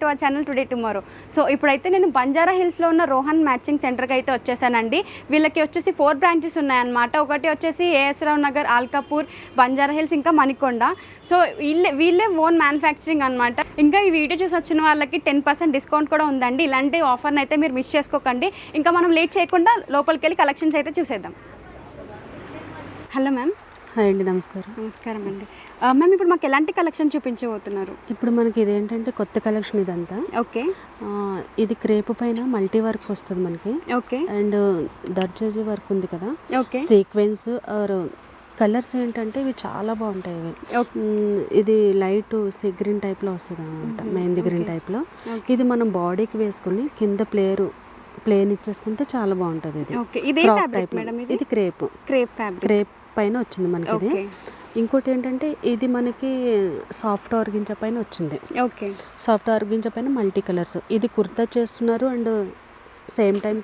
Our channel today tomorrow. So ఇప్పుడైతే నేను బంజారా హిల్స్లో ఉన్న రోహన్ మ్యాచింగ్ సెంటర్కి అయితే వచ్చేసానండి. వీళ్ళకి వచ్చేసి 4 బ్రాంచెస్ ఉన్నాయన్నమాట. ఒకటి వచ్చేసి ఏఎస్ రావు నగర్, ఆల్కాపూర్, బంజారా హిల్స్, ఇంకా మణికొండ. సో వీళ్ళే ఓన్ మ్యానుఫ్యాక్చరింగ్ అనమాట. ఇంకా ఈ వీడియో చూసి వచ్చిన వాళ్ళకి 10% డిస్కౌంట్ కూడా ఉందండి. ఇలాంటి ఆఫర్ని అయితే మీరు మిస్ చేసుకోకండి. ఇంకా మనం లేట్ చేయకుండా లోపలికి వెళ్ళి కలెక్షన్స్ అయితే చూసేద్దాం. Hello ma'am. హాయ్ అండి, నమస్కారం. నమస్కారం అండి. మ్యామ్, ఇప్పుడు మాకు ఎలాంటి కలెక్షన్ చూపించబోతున్నారు? ఇప్పుడు మనకి ఇదేంటంటే కొత్త కలెక్షన్ ఇదంతా. ఓకే. ఇది క్రేప్ పైన మల్టీ వర్క్ వస్తుంది మనకి. ఓకే. అండ్ దర్జాజీ వర్క్ ఉంది కదా, ఓకే. సీక్వెన్స్ ఆర్ కలర్స్ ఏంటంటే ఇవి చాలా బాగుంటాయి. ఇవి ఇది లైట్ సీ గ్రీన్ టైప్లో వస్తుంది అనమాట, మెహందీ గ్రీన్ టైప్లో. ఇది మనం బాడీకి వేసుకుని కింద ప్లేన్ ఇచ్చేసుకుంటే చాలా బాగుంటుంది. ఇది ఫ్రాక్ టైప్. ఇది క్రేప్ పైన వచ్చింది మనకి. ఇది ఇంకోటి ఏంటంటే ఇది మనకి సాఫ్ట్ ఆర్గింజా పైన వచ్చింది. ఓకే. సాఫ్ట్ ఆర్గింజా పైన మల్టీ కలర్స్. ఇది కుర్తా చేస్తున్నారు అండ్ సేమ్ టైం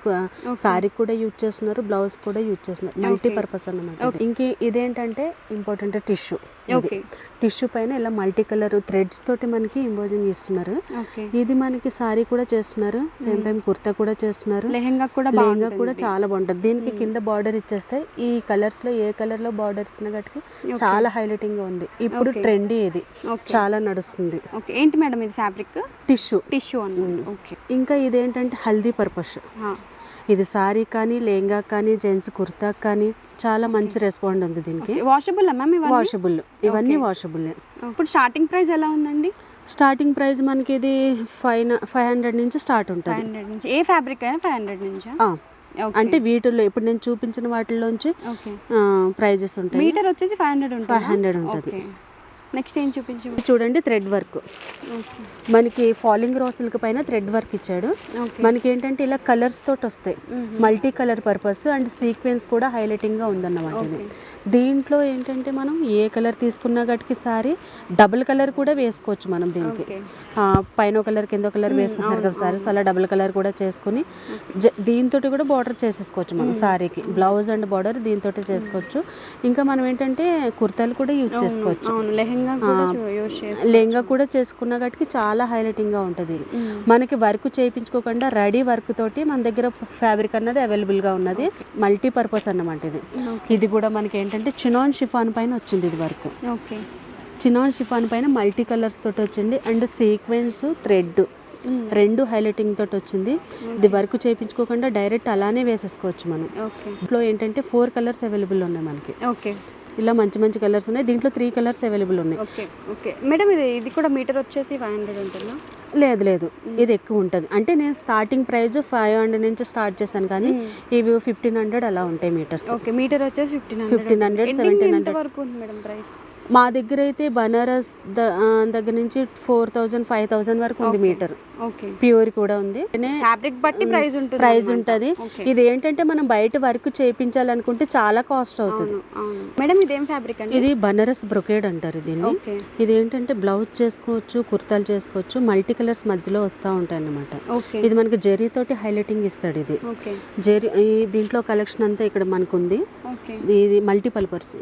సారీ కూడా యూజ్ చేస్తున్నారు, బ్లౌజ్ కూడా యూజ్ చేస్తున్నారు. మల్టీ పర్పస్ అన్నమాట. ఇంక ఇదేంటంటే ఇంపార్టెంట్ టిష్యూ. టిష్యూ పైన ఇలా మల్టీ కలర్ థ్రెడ్స్ తోటి మనకి ఇంపోజింగ్ ఇస్తున్నారు. ఇది మనకి సారీ కూడా చేస్తున్నారు, సేమ్ టైం కుర్తా కూడా చేస్తున్నారు, లెహంగా కూడా చాలా బాగుంటుంది. దీనికి కింద బార్డర్ ఇచ్చేస్తే ఈ కలర్స్ లో ఏ కలర్ లో బార్డర్ ఇచ్చిన గట్టికి చాలా హైలైటింగ్ గా ఉంది. ఇప్పుడు ట్రెండీ ఇది చాలా నడుస్తుంది. ఏంటి మేడం ఇది? ఫ్యాబ్రిక్ టిష్యూ అన్నమాట. ఇంకా ఇదేంటంటే హల్దీ పర్పస్. ఇది సారీ కానీ లెహంగా కానీ జెంట్స్ కుర్తా కానీ చాలా మంచి రెస్పాండ్ ఉంది దీనికి. వాషబుల్ వాషబుల్, ఇవన్నీ వాషబుల్. ఇప్పుడు స్టార్టింగ్ ప్రైస్ ఎలా ఉందండి? స్టార్టింగ్ ప్రైస్ మనకి ఇది 500 నుంచి స్టార్ట్ ఉంటుంది. 500 నుంచి. ఏ ఫ్యాబ్రిక్ అయినా 500 నుంచి? అంటే వీటిల్లో ఇప్పుడు నేను చూపించిన వాటిల్లోంచి ప్రైజెస్ ఉంటాయి. మీటర్ వచ్చేసి 500 ఉంటుంది. నెక్స్ట్ ఏం చూపించి చూడండి, థ్రెడ్ వర్క్. మనకి ఫాలింగ్ రోసిల్క్ పైన థ్రెడ్ వర్క్ ఇచ్చాడు. మనకి ఏంటంటే ఇలా కలర్స్ తోటి వస్తాయి, multi colour purpose and sequence కూడా హైలైటింగ్ గా ఉందన్నమాట. దీంట్లో ఏంటంటే మనం ఏ కలర్ తీసుకున్నా గట్టికి సారీ డబుల్ కలర్ కూడా వేసుకోవచ్చు మనం. దీనికి పైన కలర్ కింద కలర్ వేసుకుంటారు కదా సారీస్, అలా డబుల్ కలర్ కూడా చేసుకుని దీంతో కూడా బార్డర్ చేసేసుకోవచ్చు మనం. సారీకి బ్లౌజ్ అండ్ బార్డర్ దీంతో చేసుకోవచ్చు. ఇంకా మనం ఏంటంటే కుర్తాలు కూడా యూజ్ చేసుకోవచ్చు, లెహంగా కూడా చేసుకున్న గట్టికి చాలా హైలైటింగ్ గా ఉంటుంది. మనకి వర్క్ చేయించుకోకుండా రెడీ వర్క్ తోటి మన దగ్గర ఫ్యాబ్రిక్ అన్నది అవైలబుల్ గా ఉన్నది. మల్టీ పర్పస్ అన్నమాట ఇది. ఇది కూడా మనకి ఏంటంటే చినాన్ షిఫాన్ పైన వచ్చింది ఇది వర్క్. చినాన్ షిఫాన్ పైన మల్టీ కలర్స్ తోటి వచ్చింది అండ్ సీక్వెన్స్ థ్రెడ్ రెండు హైలైటింగ్ తోటి వచ్చింది. ఇది వర్క్ చేయించుకోకుండా డైరెక్ట్ అలానే వేసేసుకోవచ్చు మనం. ఇంట్లో ఏంటంటే 4 కలర్స్ అవైలబుల్ ఉన్నాయి మనకి. ఇలా మంచి మంచి కలర్స్ ఉన్నాయి. దీంట్లో 3 కలర్స్ అవైలబుల్ ఉన్నాయి. ఓకే మేడం, ఇది కూడా మీటర్ వచ్చేసి 500 ఉంటుందా? లేదు, ఇది ఎక్కువ ఉంటుంది. అంటే నేను స్టార్టింగ్ ప్రైస్ 500 నుంచి స్టార్ట్ చేశాను, కానీ ఇవి 1500 అలా ఉంటాయి మీటర్స్. ఓకే. మీటర్ వచ్చేసి 1500 1700 వరకు ఉంది మేడం ప్రైస్. మా దగ్గర అయితే బనారస్ దగ్గర నుంచి 4000 5000 వరకు ఉంది మీటర్. ప్యూర్ కూడా ఉంది. ఫ్యాబ్రిక్ బట్టి ప్రైస్ ఉంటుంది. ఇది ఏంటంటే మనం బయట వర్క్ చేయించాలనుకుంటే చాలా కాస్ట్ అవుతుంది. మేడం ఇదేం ఫ్యాబ్రిక్ అండి? ఇది బనారస్ బ్రొకేడ్ అంటారు దీన్ని. ఇది ఏంటంటే బ్లౌజ్ చేసుకోవచ్చు, కుర్తాలు చేసుకోవచ్చు, మల్టీ కలర్స్ మధ్యలో వస్తూ ఉంటాయి అన్నమాట. ఇది మనకి జెరీ తోటి హైలైటింగ్ ఇస్తాడు. ఇది జెరీ. దీంట్లో కలెక్షన్ అంతా ఇక్కడ మనకు ఉంది. ఇది మల్టిపల్ పర్సన్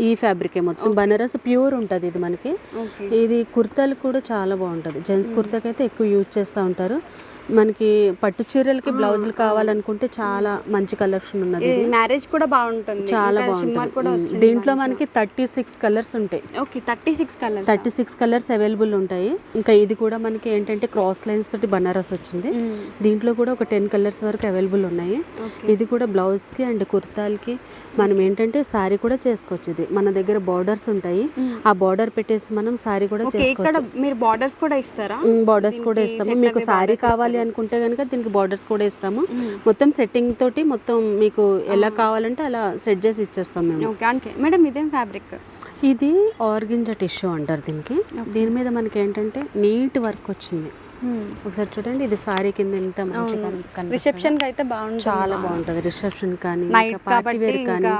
ఈ ఫ్యాబ్రిక్ మొత్తం బనారస్ ప్యూర్ ఉంటుంది ఇది మనకి. ఇది కుర్తాలు కూడా చాలా బాగుంటుంది. జెంట్స్ కుర్తాకి అయితే ఎక్కువ యూజ్ చేస్తూ ఉంటారు. మనకి పట్టు చీరలకి బ్లౌజులు కావాలనుకుంటే చాలా మంచి కలెక్షన్ ఉన్నది. మ్యారేజ్ కూడా బాగుంటుంది, చాలా బాగుంటుంది. దీంట్లో మనకి 36 కలర్స్ ఉంటాయి. 36 కలర్స్ అవైలబుల్ ఉంటాయి. ఇంకా ఇది కూడా మనకి ఏంటంటే క్రాస్ లైన్స్ తోటి బనారస్ వచ్చింది. దీంట్లో కూడా ఒక 10 కలర్స్ వరకు అవైలబుల్ ఉన్నాయి. ఇది కూడా బ్లౌజ్ కి అండ్ కుర్తాలకి మనం ఏంటంటే సారీ కూడా చేసుకోవచ్చు. ఇది మన దగ్గర బార్డర్స్ ఉంటాయి, ఆ బార్డర్ పెట్టేసి మనం సారీ కూడా చేసుకోవచ్చు. మీరు బార్డర్స్ కూడా ఇస్తారా? బార్డర్స్ కూడా ఇస్తాము. మీకు సారీ కావాలి అనుకుంటే కనుక దీనికి బార్డర్స్ కూడా ఇస్తాము. మొత్తం సెట్టింగ్ తోటి మొత్తం మీకు ఎలా కావాలంటే అలా సెట్ చేసి ఇచ్చేస్తాం మేము. మేడం ఇదేం ఫ్యాబ్రిక్? ఇది ఆర్గంజా టిష్యూ అంటారు దీనికి. దీని మీద మనకి ఏంటంటే నీట్ వర్క్ వచ్చింది. ఒకసారి చూడండి, ఇది సారీ కింద ఎంత మంచిగా రిసెప్షన్ కి అయితే బాగుంటుంది, చాలా బాగుంటుంది. రిసెప్షన్ కానీ పార్టీ వేర్ కానీ,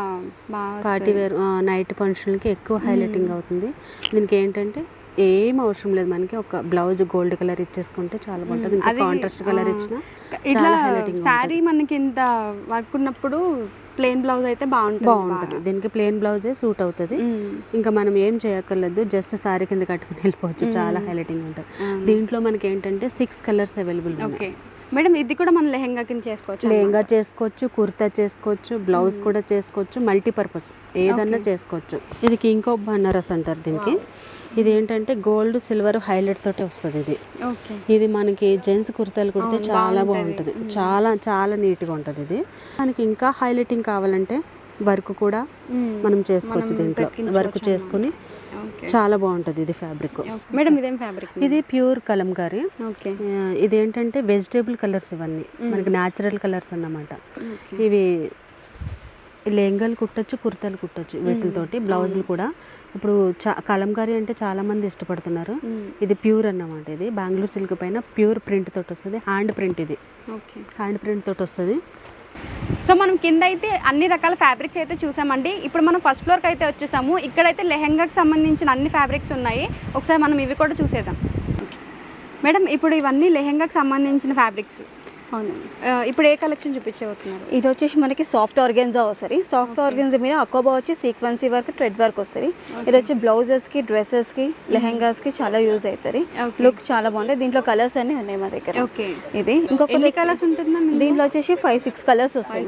పార్టీ వేర్ నైట్ ఫంక్షన్కి ఎక్కువ హైలైటింగ్ అవుతుంది. దీనికి ఏంటంటే ఏం అవసరం లేదు, మనకి ఒక బ్లౌజ్ గోల్డ్ కలర్ ఇచ్చేసుకుంటే చాలా బాగుంటుంది. ఇంకా కాంట్రాస్ట్ కలర్ ఇచ్చినా ఇట్లా చాలా హైలైటింగ్ శారీ మనకి ఇంత వర్క్ ఉన్నప్పుడు ప్లెయిన్ బ్లౌజ్ అయితే బాగుంటుంది. దీనికి ప్లెయిన్ బ్లౌజే సూట్ అవుతుంది. ఇంకా మనం ఏం చేయక్కర్లేదు, జస్ట్ శారీ కింద కట్టుకుని వెళ్ళిపోవచ్చు. చాలా హైలైటింగ్ ఉంటుంది. దీంట్లో మనకి ఏంటంటే 6 కలర్స్ అవైలబుల్ ఉన్నాయి. మేడం ఇది కూడా మనం లెహంగా కింద చేసుకోవచ్చు, లెహంగా చేసుకోవచ్చు, కుర్తా చేసుకోవచ్చు, బ్లౌజ్ కూడా చేసుకోవచ్చు, మల్టీపర్పస్ ఏదన్నా చేసుకోవచ్చు. ఇది కింగ్ ఆఫ్ బనారస్ అంటారు దీనికి. ఇది ఏంటంటే గోల్డ్ సిల్వర్ హైలైట్ తోటి వస్తుంది. ఇది మనకి జెంట్స్ కుర్తాలు కుడితే చాలా బాగుంటుంది, చాలా చాలా నీట్గా ఉంటుంది. ఇది మనకి ఇంకా హైలైటింగ్ కావాలంటే వర్క్ కూడా మనం చేసుకోవచ్చు. దీంట్లో వర్క్ చేసుకుని చాలా బాగుంటుంది. ఇది ఫ్యాబ్రిక్. మేడం ఇదేం ఫ్యాబ్రిక్? ఇది ప్యూర్ కలంకారీ. ఇది ఏంటంటే వెజిటేబుల్ కలర్స్, ఇవన్నీ మనకి న్యాచురల్ కలర్స్ అన్నమాట. ఇవి లెహంగాలు కుట్టచ్చు, కుర్తాలు కుట్టచ్చు వీటితోటి. బ్లౌజులు కూడా ఇప్పుడు కలంకారీ అంటే చాలా మంది ఇష్టపడుతున్నారు. ఇది ప్యూర్ అన్నమాట. ఇది బెంగళూరు సిల్క్ పైన ప్యూర్ ప్రింట్ తోటి వస్తుంది, హ్యాండ్ ప్రింట్. ఇది హ్యాండ్ ప్రింట్ తోటి వస్తుంది. సో మనం కింద అయితే అన్ని రకాల ఫ్యాబ్రిక్స్ అయితే చూసామండి. ఇప్పుడు మనం ఫస్ట్ ఫ్లోర్కి అయితే వచ్చేసాము. ఇక్కడైతే లెహంగాకి సంబంధించిన అన్ని ఫ్యాబ్రిక్స్ ఉన్నాయి. ఒకసారి మనం ఇవి కూడా చూసేద్దాం. మేడం ఇప్పుడు ఇవన్నీ లెహంగాకి సంబంధించిన ఫ్యాబ్రిక్స్. అవును. ఇప్పుడు ఏ కలెక్షన్ చూపించబోతున్నారు? ఇది వచ్చేసి మనకి సాఫ్ట్ ఆర్గెన్జా వస్తుంది. సాఫ్ట్ ఆర్గెన్జా మీద అకోబా వచ్చి సీక్వెన్సీ వర్క్, థ్రెడ్ వర్క్ వస్తుంది. ఇది వచ్చి బ్లౌజెస్కి, డ్రెస్సెస్కి, లెహంగాస్కి చాలా యూజ్ అవుతుంది. లుక్ చాలా బాగుంటుంది. దీంట్లో కలర్స్ అన్నీ ఉన్నాయి మా దగ్గర. ఇది ఇంకొక కలర్స్ ఉంటుందా? దీంట్లో వచ్చేసి 5-6 కలర్స్ వస్తాయి.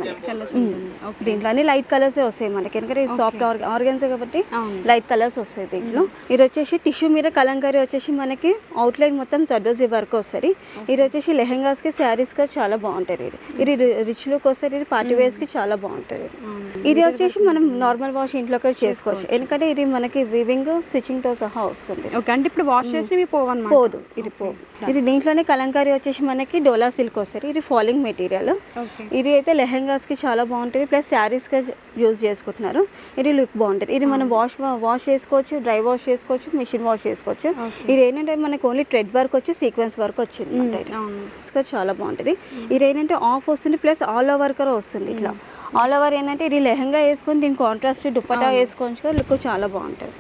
దీంట్లో అన్ని లైట్ కలర్సే వస్తాయి మనకి, ఎందుకంటే ఇది సాఫ్ట్ ఆర్గెన్జా కాబట్టి లైట్ కలర్స్ వస్తాయి దీంట్లో. ఇది వచ్చేసి టిష్యూ మీద కలంకారీ వచ్చేసి మనకి అవుట్లైన్ మొత్తం జర్దోజీ వర్క్ వస్తుంది. ఇది వచ్చేసి లెహంగాస్కి, శారీస్కి చాలా బాగుంటుంది. ఇది రిచ్ లుక్ వస్తుంది. ఇది పార్టీ వేర్స్కి చాలా బాగుంటుంది. ఇది వచ్చేసి మనం నార్మల్ వాష్ ఇంట్లోకి చేసుకోవచ్చు, ఎందుకంటే ఇది మనకి వీవింగ్ స్టిచ్చింగ్తో సహా వస్తుంది. ఓకే, అంటే ఇప్పుడు వాష్ చేసినవి పోదు. ఇది ఇది దీంట్లోనే కలంకారీ వచ్చేసి మనకి డోలా సిల్క్ వస్తుంది. ఇది ఫాలింగ్ మెటీరియల్. ఇది అయితే లెహంగాస్కి చాలా బాగుంటుంది, ప్లస్ శారీస్గా యూజ్ చేసుకుంటున్నారు. ఇది లుక్ బాగుంటుంది. ఇది మనం వాష్ చేసుకోవచ్చు, డ్రై వాష్ చేసుకోవచ్చు, మిషన్ వాష్ చేసుకోవచ్చు. ఇది ఏంటంటే మనకి ఓన్లీ థ్రెడ్ వర్క్ వచ్చి సీక్వెన్స్ వర్క్ వచ్చింది. చాలా బాగుంటుంది. ఇది ఏంటంటే ఆఫ్ వస్తుంది, ప్లస్ ఆల్ ఓవర్ కూడా వస్తుంది. ఇట్లా ఆల్ ఓవర్ ఏంటంటే ఇది లెహంగా వేసుకొని దీని కాంట్రాస్ట్ దుపట్టా వేసుకోవచ్చు, లుక్ చాలా బాగుంటుంది.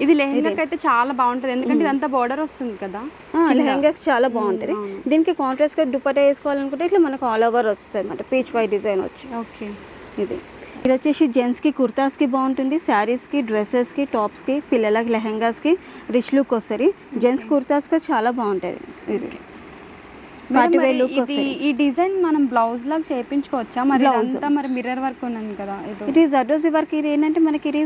ఇది లెహంగాకి అయితే చాలా బాగుంటుంది, ఎందుకంటే ఇదంతా బార్డర్ వస్తుంది కదా. లెహంగాకి చాలా బాగుంటుంది. దీనికి కాంట్రాస్ట్గా దుపట్టా వేసుకోవాలనుకుంటే ఇట్లా మనకు ఆల్ ఓవర్ వస్తుంది అన్నమాట, పీచ్ వై డిజైన్ వచ్చి. ఓకే, ఇది వచ్చేసి జెంట్స్కి కుర్తాస్కి బాగుంటుంది, శారీస్కి, డ్రెస్సెస్కి, టాప్స్కి, పిల్లలకి లెహంగాస్కి రిచ్ లుక్ వస్తుంది. జెంట్స్ కుర్తాస్కి చాలా బాగుంటుంది. ఇది ఈ డిజైన్ మనం బ్లౌజ్ లాగా చేయించుకోవచ్చా? మరి అంతా మరి మిర్రర్ వర్క్ ఉన్నది కదా. ఇది జర్దోజీ వర్క్. ఇది ఏంటంటే మనకి ఇది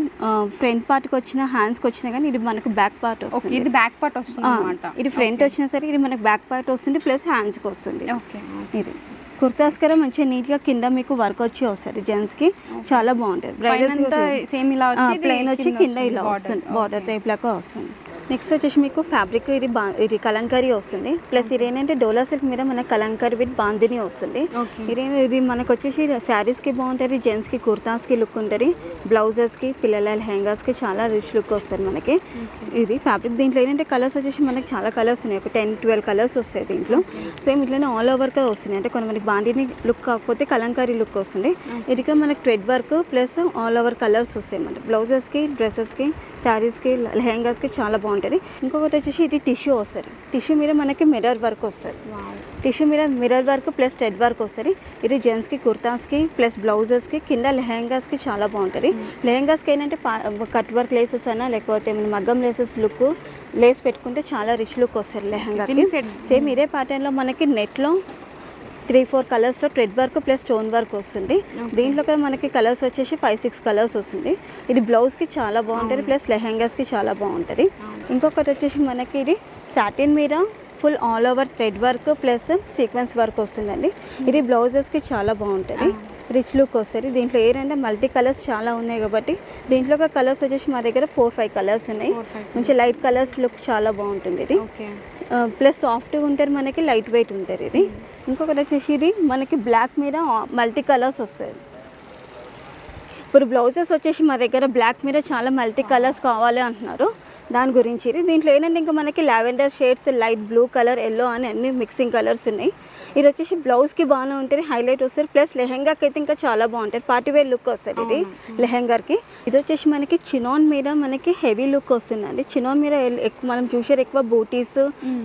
ఫ్రంట్ పార్ట్కి వచ్చిన, హ్యాండ్స్కి వచ్చినా కానీ ఇది మనకు బ్యాక్ పార్ట్ వస్తుంది. ఇది బ్యాక్ పార్ట్ వస్తుంది అన్నమాట. ఇది ఫ్రంట్ వచ్చినా సరే ఇది మనకు బ్యాక్ పార్ట్ వస్తుంది, ప్లస్ హ్యాండ్స్కి వస్తుంది. ఓకే, ఇది కుర్తాస్ కదా మంచిగా నీట్గా కింద మీకు వర్క్ వచ్చి వస్తుంది. జెంట్స్కి చాలా బాగుంటుంది. బ్రైడల్స్ సేమ్ ఇలా వచ్చి ప్లెయిన్ వచ్చి కింద ఇలా వస్తుంది, బార్డర్ టైప్ లాగా వస్తుంది. నెక్స్ట్ వచ్చేసి మీకు ఫ్యాబ్రిక్ ఇది కలంకారీ వస్తుంది, ప్లస్ ఇది ఏంటంటే డోలా సిల్క్ మీద మన కలంకారీ విత్ బాందిని వస్తుంది. ఇది మనకు వచ్చేసి శారీస్కి బాగుంటుంది, జెంట్స్కి కుర్తాస్కి లుక్ ఉంటుంది, బ్లౌజెస్కి, పిల్లల లెహంగాస్కి చాలా రిచ్ లుక్ వస్తుంది మనకి. ఇది ఫ్యాబ్రిక్. దీంట్లో ఏంటంటే కలర్స్ వచ్చేసి మనకి చాలా కలర్స్ ఉన్నాయి, ఒక 10-12 కలర్స్ వస్తాయి దీంట్లో. సేమ్ ఇట్లనే ఆల్ ఓవర్గా వస్తుంది, అంటే కొన్ని మనకి బాందిని లుక్ కాకపోతే కలంకారీ లుక్ వస్తుంది. ఇది మనకి thread work plus all over colours వస్తాయి అన్నమాట. బ్లౌజెస్కి, డ్రెస్సెస్కి, శారీస్కి, లెహంగాస్కి చాలా బాగుంటుంది. ఇంకొకటి వచ్చేసి ఇది టిష్యూ వస్తుంది. టిష్యూ మీద మనకి మిర్రర్ వర్క్ వస్తుంది. టిష్యూ మీద mirror work plus thread work వస్తుంది. ఇది జెంట్స్కి కుర్తాస్కి ప్లస్ బ్లౌజెస్కి, కింద లెహంగాస్కి చాలా బాగుంటుంది. లెహంగాస్కి ఏంటంటే కట్ వర్క్ లేసెస్ అయినా లేకపోతే మగ్గం లేసెస్ లుక్ లేస్ పెట్టుకుంటే చాలా రిచ్ లుక్ వస్తుంది లెహంగాకి. సేమ్ ఇదే ప్యాటర్న్లో మనకి నెట్లో 3-4 కలర్స్లో thread work plus stone work వస్తుంది. దీంట్లో కూడా మనకి కలర్స్ వచ్చేసి 5-6 కలర్స్ వస్తుంది. ఇది బ్లౌజ్కి చాలా బాగుంటుంది, ప్లస్ లెహంగాస్కి చాలా బాగుంటుంది. ఇంకొకటి వచ్చేసి మనకి ఇది సాటిన్ మీద full all over thread work plus sequence work వస్తుందండి. ఇది బ్లౌజెస్కి చాలా బాగుంటుంది, రిచ్ లుక్ వస్తుంది. దీంట్లో ఏంటంటే మల్టీ కలర్స్ చాలా ఉన్నాయి కాబట్టి దీంట్లో కలర్స్ వచ్చేసి మా దగ్గర 4-5 కలర్స్ ఉన్నాయి. మంచి లైట్ కలర్స్ లుక్ చాలా బాగుంటుంది. ఇది ప్లస్ సాఫ్ట్గా ఉంటుంది, మనకి లైట్ వెయిట్ ఉంటుంది. ఇది ఇంకొకటి వచ్చేసి ఇది మనకి బ్లాక్ మీద మల్టీ కలర్స్ వస్తాయి. ఇప్పుడు బ్లౌజెస్ వచ్చేసి మా దగ్గర బ్లాక్ మీద చాలా మల్టీ కలర్స్ కావాలి అంటున్నారు. దాని గురించి దీంట్లో ఏంటంటే ఇంకా మనకి lavender shades, light blue colour, yellow అని అన్ని మిక్సింగ్ కలర్స్ ఉన్నాయి. ఇది వచ్చేసి బ్లౌజ్కి బాగానే ఉంటుంది, హైలైట్ వస్తుంది. ప్లస్ లెహెంగాకి అయితే ఇంకా చాలా బాగుంటుంది, పార్టీ వేర్ లుక్ వస్తుంది ఇది లెహెంగాకి. ఇది వచ్చేసి మనకి చినాన్ మీద మనకి హెవీ లుక్ వస్తుందండి. చినాన్ మీద ఎక్కువ మనం చూసారు, ఎక్కువ బూటీస్,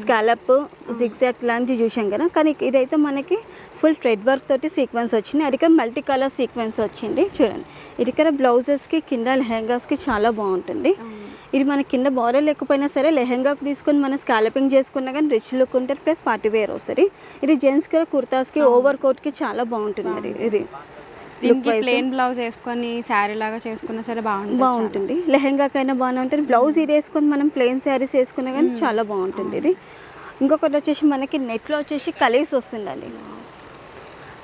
స్కాలప్, జిగ్జాగ్ లాంటివి చూసాం కదా. కానీ ఇదైతే మనకి ఫుల్ థ్రెడ్ వర్క్ తోటి సీక్వెన్స్ వచ్చింది. అది ఇక్కడ మల్టీ కలర్ సీక్వెన్స్ వచ్చింది చూడండి. ఇది ఇక్కడ బ్లౌజెస్కి కింద లెహెంగాస్కి చాలా బాగుంటుంది. ఇది మన కింద బార్డర్ లేకపోయినా సరే లెహెంగాకి తీసుకొని మనం స్కాలపింగ్ చేసుకున్నా కానీ రిచ్ లుక్ ఉంటుంది, ప్లస్ పార్టీ వేర్ వస్తుంది. ఇది జెంట్స్కి కుర్తాస్కి ఓవర్ కోట్కి చాలా బాగుంటుంది. ఇది ప్లెయిన్ బ్లౌజ్ వేసుకొని శారీ లాగా చేసుకున్నా సరే బాగుంటుంది. లెహెంగాకైనా బాగానే ఉంటుంది. బ్లౌజ్ ఇది వేసుకొని మనం ప్లెయిన్ శారీస్ వేసుకున్నా కానీ చాలా బాగుంటుంది ఇది. ఇంకొకటి వచ్చేసి మనకి నెట్లో వచ్చేసి కలీస్ వస్తుందండి.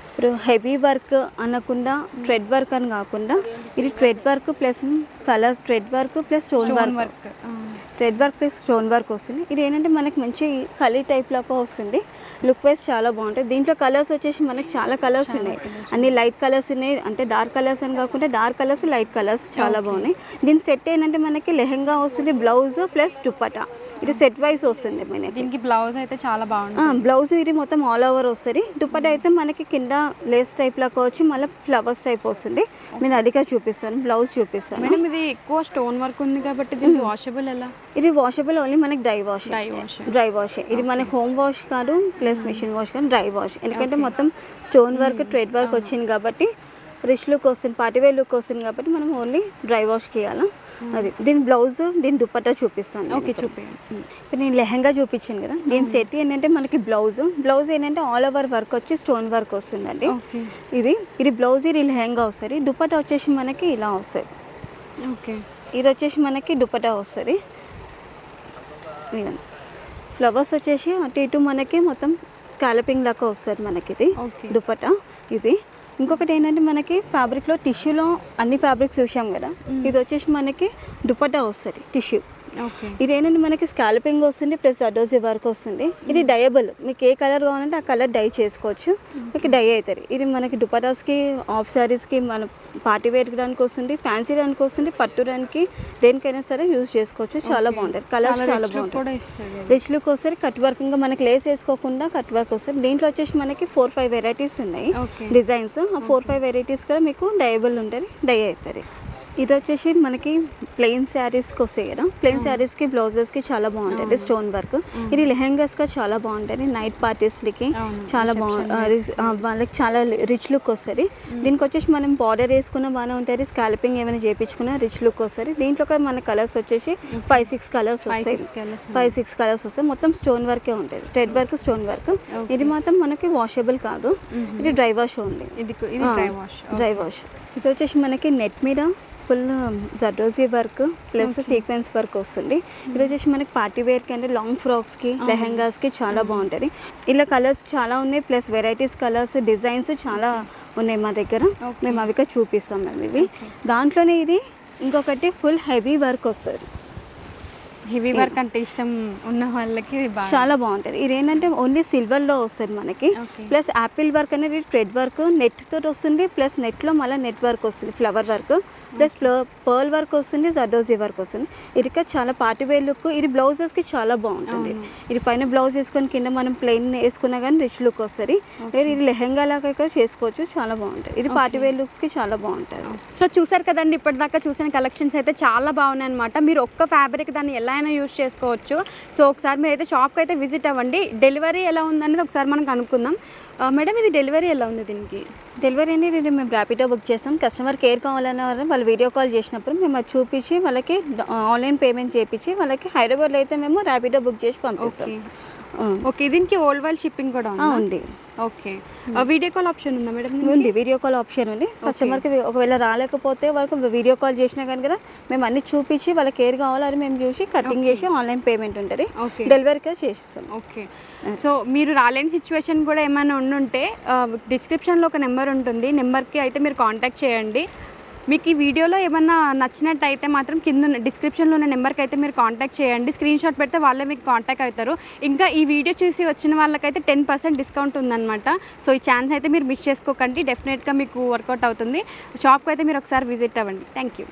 ఇప్పుడు హెవీ వర్క్ అనకుండా థ్రెడ్ వర్క్ అని కాకుండా ఇది thread work plus colour, thread work plus stone work, thread work plus stone work వస్తుంది. ఇది ఏంటంటే మనకి మంచి కలీ టైప్లోకి వస్తుంది. లుక్ వైజ్ చాలా బాగుంటుంది. దీంట్లో కలర్స్ వచ్చేసి మనకి చాలా కలర్స్ ఉన్నాయి, అన్ని లైట్ కలర్స్ ఉన్నాయి. అంటే డార్క్ కలర్స్ అని కాకుండా డార్క్ కలర్స్, లైట్ కలర్స్ చాలా బాగున్నాయి. దీని సెట్ ఏంటంటే మనకి లెహెంగా వస్తుంది, బ్లౌజ్ ప్లస్ దుపట్టా. ఇది సెట్ వైజ్ వస్తుంది మనకి. దీనికి బ్లౌజ్ అయితే చాలా బాగుంటుంది. బ్లౌజ్ ఇది మొత్తం ఆల్ ఓవర్ వస్తుంది. దుపట్టా అయితే మనకి కింద లేస్ టైప్ లాగా వచ్చి మళ్ళీ ఫ్లవర్స్ టైప్ వస్తుంది. నేను అడిగా చూపిస్తాను, బ్లౌజ్ చూపిస్తాను. మేడం ఇది ఎక్కువ స్టోన్ వర్క్ ఉంది కాబట్టి దీనికి వాషబుల్ ఎలా? ఇది వాషబుల్ ఓన్లీ మనకి డ్రై వాష్. ఇది మనకి హోమ్ వాష్ కాదు, ప్లస్ మిషన్ వాష్ కాదు, డ్రై వాష్. ఎందుకంటే మొత్తం స్టోన్ వర్క్, థ్రెడ్ వర్క్ వచ్చింది కాబట్టి రిచ్ లుక్ వస్తుంది, పార్టీ వేర్ లుక్ వస్తుంది కాబట్టి మనం ఓన్లీ డ్రై వాష్ చేయాలి. అది దీని బ్లౌజ్, దీని దుపట్టా చూపిస్తాను. ఓకే చూపించండి. ఇప్పుడు నేను లెహంగా చూపించాను కదా, దీని సెట్ ఏంటంటే మనకి బ్లౌజ్ ఏంటంటే ఆల్ ఓవర్ వర్క్ వచ్చి స్టోన్ వర్క్ వస్తుందండి. ఇది బ్లౌజ్, ఇది లెహంగా వస్తుంది. దుపట్టా వచ్చేసి మనకి ఇలా వస్తుంది. ఓకే, ఇది వచ్చేసి మనకి దుపట్టా వస్తుంది. ఫ్లవర్స్ వచ్చేసి అటు ఇటు మనకి మొత్తం స్కాలపింగ్ లాగా వస్తుంది మనకి ఇది దుపట్టా. ఇది ఇంకొకటి ఏంటంటే మనకి ఫ్యాబ్రిక్లో టిష్యూలో అన్ని ఫ్యాబ్రిక్స్ చూసాం కదా, ఇది వచ్చేసి మనకి దుపట్టా వస్తుంది టిష్యూ. ఇది ఏంటంటే మనకి స్కాల్పింగ్ వస్తుంది, ప్లస్ అడోజీ వర్క్ వస్తుంది. ఇది డయబుల్, మీకు ఏ కలర్ కావాలంటే ఆ కలర్ డై చేసుకోవచ్చు, మీకు డై అవుతుంది. ఇది మనకి దుపటాస్కి, ఆఫ్ శారీస్కి, మన పార్టీ వేర్ దానికి వస్తుంది, ఫ్యాన్సీ దానికి వస్తుంది, పట్టు దానికి, దేనికైనా సరే యూజ్ చేసుకోవచ్చు. చాలా బాగుంటుంది, కలర్స్ చాలా బాగుంటుంది, రిచ్ లుక్ వస్తుంది. కట్ వర్క్, ఇంకా మనకి లేస్ వేసుకోకుండా కట్ వర్క్ వస్తుంది. దీంట్లో వచ్చేసి మనకి 4-5 వెరైటీస్ ఉన్నాయి డిజైన్స్. ఆ 4-5 వెరైటీస్ కూడా మీకు డయబుల్ ఉంటుంది, డై అవుతుంది. ఇది వచ్చేసి మనకి ప్లెయిన్ శారీస్కి వస్తాయి కదా, ప్లెయిన్ శారీస్కి బ్లౌజెస్కి చాలా బాగుంటుంది స్టోన్ వర్క్. ఇది లెహెంగాస్గా చాలా బాగుంటుంది, నైట్ పార్టీస్లకి చాలా బాగుంటుంది, వాళ్ళకి చాలా రిచ్ లుక్ వస్తుంది. దీనికి వచ్చేసి మనం బార్డర్ వేసుకున్న బాగానే ఉంటుంది, స్కాల్పింగ్ ఏమైనా చేయించుకున్నా రిచ్ లుక్ వస్తుంది. దీంట్లో మన కలర్స్ వచ్చేసి 5-6 కలర్స్ వస్తాయి, 5-6 కలర్స్ వస్తాయి. మొత్తం స్టోన్ వర్కే ఉంటుంది, థ్రెడ్ వర్క్, స్టోన్ వర్క్. ఇది మాత్రం మనకి వాషబుల్ కాదు, ఇది డ్రై వాష్ ఉంది. Dry wash. ఇది వచ్చేసి మనకి నెట్ మీద full zardozi work plus sequence work వస్తుంది. ఇది వచ్చేసి మనకి పార్టీ వేర్కి అంటే లాంగ్ ఫ్రాక్స్కి, లెహెంగాస్కి చాలా బాగుంటుంది. ఇలా కలర్స్ చాలా ఉన్నాయి, ప్లస్ వెరైటీస్ కలర్స్, డిజైన్స్ చాలా ఉన్నాయి మా దగ్గర. మేము అవి చూపిస్తాం మేము ఇవి. దాంట్లోనే ఇది ఇంకొకటి ఫుల్ హెవీ వర్క్ వస్తుంది. హెవీ వర్క్ అంటే ఇష్టం ఉన్న వాళ్ళకి చాలా బాగుంటుంది. ఇది ఏంటంటే ఓన్లీ సిల్వర్లో వస్తుంది మనకి, ప్లస్ యాపిల్ వర్క్ అనేది థ్రెడ్ వర్క్ నెట్ తోటి వస్తుంది, ప్లస్ నెట్లో మళ్ళీ నెట్ వర్క్ వస్తుంది, flower work, plus pearl work వస్తుంది, జర్దోజీ వర్క్ వస్తుంది. ఇది చాలా పార్టీ వేర్ లుక్. ఇది బ్లౌజెస్కి చాలా బాగుంటుంది. ఇది పైన బ్లౌజ్ వేసుకొని కింద మనం ప్లెయిన్ వేసుకున్నా కానీ రిచ్ లుక్ వస్తుంది. ఇది లెహెంగా లాగా చేసుకోవచ్చు, చాలా బాగుంటుంది. ఇది పార్టీ వేర్ లుక్స్కి చాలా బాగుంటుంది. సో చూసారు కదండి, ఇప్పటిదాకా చూసిన కలెక్షన్స్ అయితే చాలా బాగున్నాయి అనమాట. మీరు ఒక్క ఫ్యాబ్రిక్ దాన్ని ఎలా అయినా యూజ్ చేసుకోవచ్చు. సో ఒకసారి మీరు అయితే షాప్కి అయితే విజిట్ అవ్వండి. డెలివరీ ఎలా ఉందనేది ఒకసారి మనం కనుక్కుందాం. మేడం ఇది డెలివరీ ఎలా ఉంది? దీనికి డెలివరీ అనేది మేము ర్యాపిడో బుక్ చేస్తాం. కస్టమర్ కేర్ కావాలన్న వాళ్ళు వీడియో కాల్ చేసినప్పుడు మేము అది చూపించి వాళ్ళకి ఆన్లైన్ పేమెంట్ చేయించి వాళ్ళకి హైదరాబాద్లో అయితే మేము ర్యాపిడో బుక్ చేసి పంపిస్తాం. ఓకే, దీనికి ఓల్డ్ వరల్డ్ షిప్పింగ్ కూడా ఉంది. ఓకే, వీడియో కాల్ ఆప్షన్ ఉందా మేడం? ఉంది, వీడియో కాల్ ఆప్షన్ ఉంది. కస్టమర్కి ఒకవేళ రాలేకపోతే వాళ్ళకి వీడియో కాల్ చేసినా కానీ కదా మేము అన్ని చూపించి వాళ్ళకి ఏర్ కావాలో అది మేము చూసి కటింగ్ చేసి ఆన్లైన్ పేమెంట్ ఉంటుంది, డెలివరీ కూడా చేసిస్తాం. ఓకే, సో మీరు రాలేని సిచ్యువేషన్ కూడా ఏమైనా ఉండుంటే డిస్క్రిప్షన్లో ఒక నెంబర్ ఉంటుంది, నెంబర్కి అయితే మీరు కాంటాక్ట్ చేయండి. మీకు ఈ వీడియోలో ఏమన్నా నచ్చినట్టయితే మాత్రం కింద డిస్క్రిప్షన్లో ఉన్న నెంబర్కి అయితే మీరు కాంటాక్ట్ చేయండి. స్క్రీన్ షాట్ పెడితే వాళ్ళే మీకు కాంటాక్ట్ అవుతారు. ఇంకా ఈ వీడియో చూసి వచ్చిన వాళ్ళకైతే 10% డిస్కౌంట్ ఉందన్నమాట. సో ఈ ఛాన్స్ అయితే మీరు మిస్ చేసుకోకండి, డెఫినెట్గా మీకు వర్కౌట్ అవుతుంది. షాప్కి అయితే మీరు ఒకసారి విజిట్ అవ్వండి. Thank you.